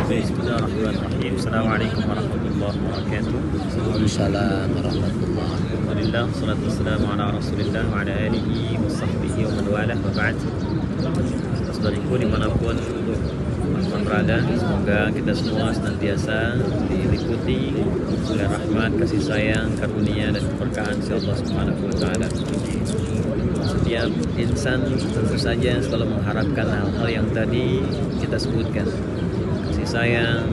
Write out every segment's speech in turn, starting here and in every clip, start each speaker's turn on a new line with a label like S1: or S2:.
S1: Bismillahirrahmanirrahim. Assalamualaikum warahmatullahi wabarakatuh.
S2: Waalaikumsalam warahmatullahi wabarakatuh.
S1: Alhamdulillah, salatu wassalamu ala rasulillah wa ala alihi wa sahbihi wa man walah wa ba'd. Saudariku dimanapun teman berada, semoga kita semua senantiasa diliputi oleh rahmat, kasih sayang, karunia dan keberkahan si Allah Subhanahu wa taala. Setiap insan tentu saja selalu mengharapkan hal-hal yang tadi kita sebutkan. Kasih sayang,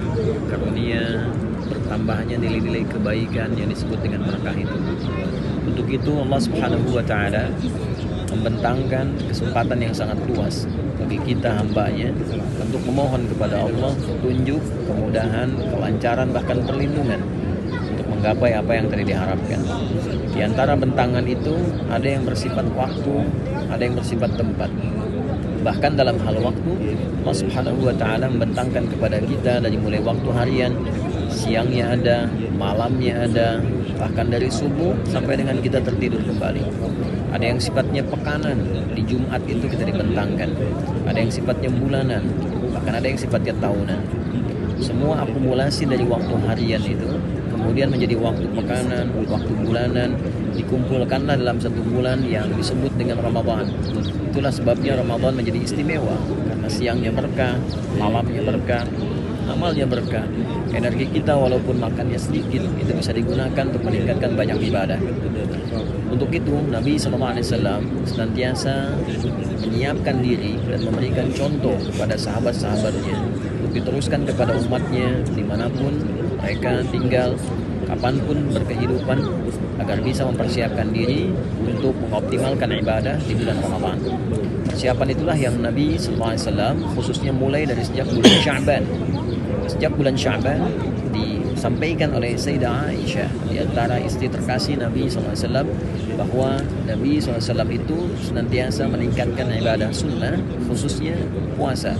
S1: karunia, bertambahnya nilai-nilai kebaikan yang disebut dengan berkah itu. Untuk itu Allah Subhanahu wa taala membentangkan kesempatan yang sangat luas bagi kita hambanya untuk memohon kepada Allah petunjuk, kemudahan, kelancaran, bahkan perlindungan untuk menggapai apa yang tadi diharapkan. Di antara bentangan itu ada yang bersifat waktu, ada yang bersifat tempat. Bahkan dalam hal waktu, Allah Subhanahu wa taala membentangkan kepada kita dari mulai waktu harian, siangnya ada, malamnya ada, bahkan dari subuh sampai dengan kita tertidur kembali. Ada yang sifatnya pekanan, di Jumat itu kita dibentangkan. Ada yang sifatnya bulanan, bahkan ada yang sifatnya tahunan. Semua akumulasi dari waktu harian itu kemudian menjadi waktu pekanan, waktu bulanan, dikumpulkanlah dalam satu bulan yang disebut dengan Ramadan. Itulah sebabnya Ramadan menjadi istimewa, karena siangnya berkah, malamnya berkah, amalnya berkah. Energi kita walaupun makannya sedikit itu bisa digunakan untuk meningkatkan banyak ibadah. Untuk itu Nabi SAW senantiasa menyiapkan diri dan memberikan contoh kepada sahabat-sahabatnya untuk diteruskan kepada umatnya dimanapun mereka tinggal, kapanpun berkehidupan, agar bisa mempersiapkan diri untuk mengoptimalkan ibadah di bulan Ramadan. Persiapan itulah yang Nabi SAW khususnya mulai dari sejak bulan Sya'ban. Sejak bulan Sya'ban disampaikan oleh Sayyidah Aisyah, di antara istri terkasih Nabi SAW, bahwa Nabi SAW itu senantiasa meningkatkan ibadah sunnah, khususnya puasa.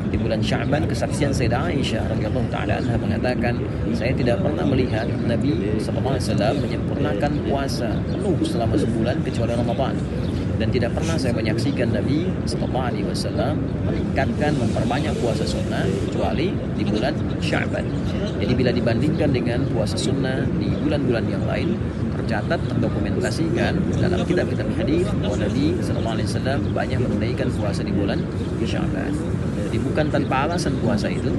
S1: Di bulan Sya'ban, kesaksian Sayyidah Aisyah radhiyallahu taala anha mengatakan, saya tidak pernah melihat Nabi SAW menyempurnakan puasa penuh selama sebulan kecuali Ramadan. Dan tidak pernah saya menyaksikan Nabi SAW meningkatkan, memperbanyak puasa sunnah kecuali di bulan Sya'ban. Jadi bila dibandingkan dengan puasa sunnah di bulan-bulan yang lain, tercatat, terdokumentasikan dalam kitab-kitab hadis bahwa Nabi SAW banyak menunaikan puasa di bulan Sya'ban. Jadi bukan tanpa alasan puasa itu,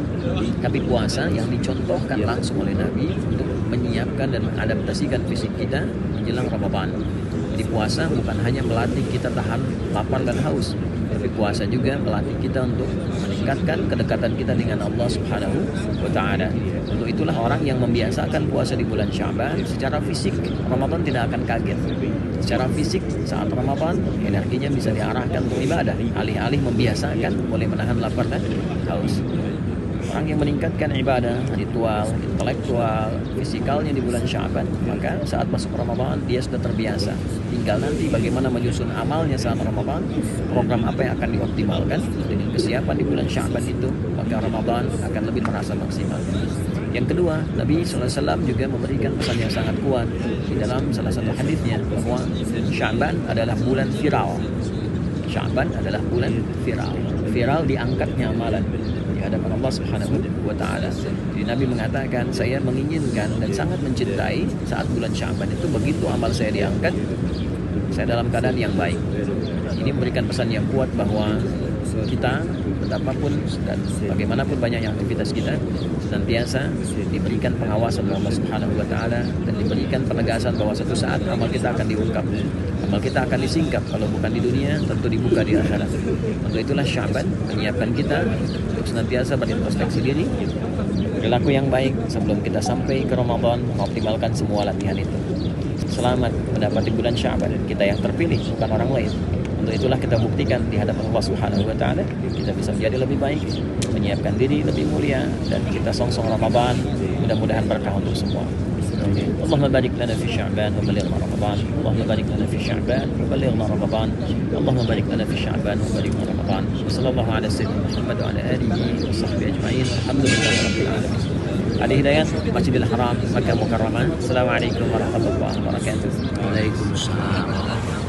S1: tapi puasa yang dicontohkan langsung oleh Nabi untuk menyiapkan dan mengadaptasikan fisik kita menjelang Ramadan. Jadi puasa bukan hanya melatih kita tahan lapar dan haus, tapi puasa juga melatih kita untuk meningkatkan kedekatan kita dengan Allah Subhanahu wa taala. Untuk itulah orang yang membiasakan puasa di bulan Sya'ban, secara fisik Ramadan tidak akan kaget. Secara fisik saat Ramadan energinya bisa diarahkan untuk ibadah, alih-alih membiasakan boleh menahan lapar dan haus. Orang yang meningkatkan ibadah, ritual, intelektual, fisikalnya di bulan Sya'ban, maka saat masuk Ramadan dia sudah terbiasa. Tinggal nanti bagaimana menyusun amalnya saat Ramadan, program apa yang akan dioptimalkan dengan kesiapan di bulan Sya'ban itu, maka Ramadan akan lebih terasa maksimal. Yang kedua, Nabi SAW juga memberikan pesan yang sangat kuat di dalam salah satu hadisnya, bahwa Sya'ban adalah bulan viral. Sya'ban adalah bulan viral. Viral diangkatnya amalan di hadapan Allah Subhanahu wa taala. Jadi Nabi mengatakan, saya menginginkan dan sangat mencintai saat bulan Sya'ban itu begitu amal saya diangkat, saya dalam keadaan yang baik. Ini memberikan pesan yang kuat bahwa kita betapapun dan bagaimanapun banyaknya aktivitas kita senantiasa diberikan pengawasan oleh Allah Subhanahu wa taala dan diberikan penegasan bahwa suatu saat amal kita akan diungkap, amal kita akan disingkap, kalau bukan di dunia tentu dibuka di akhirat. Untuk itulah Sya'ban menyiapkan kita untuk senantiasa berintrospeksi diri, perilaku yang baik sebelum kita sampai ke Ramadan, mengoptimalkan semua latihan itu. Selamat mendapati bulan Sya'ban, kita yang terpilih bukan orang lain. Untuk itulah kita buktikan di hadapan Allah Subhanahu wa taala kita bisa menjadi lebih baik, menyiapkan diri lebih mulia, dan kita songsong Ramadan, mudah-mudahan berkah untuk semua. Allahumma barik lana fi Sya'ban wa balighna Ramadan. Allahumma barik lana fi Sya'ban wa balighna Ramadan. Allahumma barik lana fi Sya'ban wa balighna Ramadan. Sallallahu ala sayyidina Muhammad wa ala alihi wa sahbihi ajma'in. Alhamdulillahi rabbil alamin. Ali Hidayat, Masjidil Haram, Makkah Mukarramah. Assalamualaikum warahmatullahi wabarakatuh.
S2: Waalaikumsalam.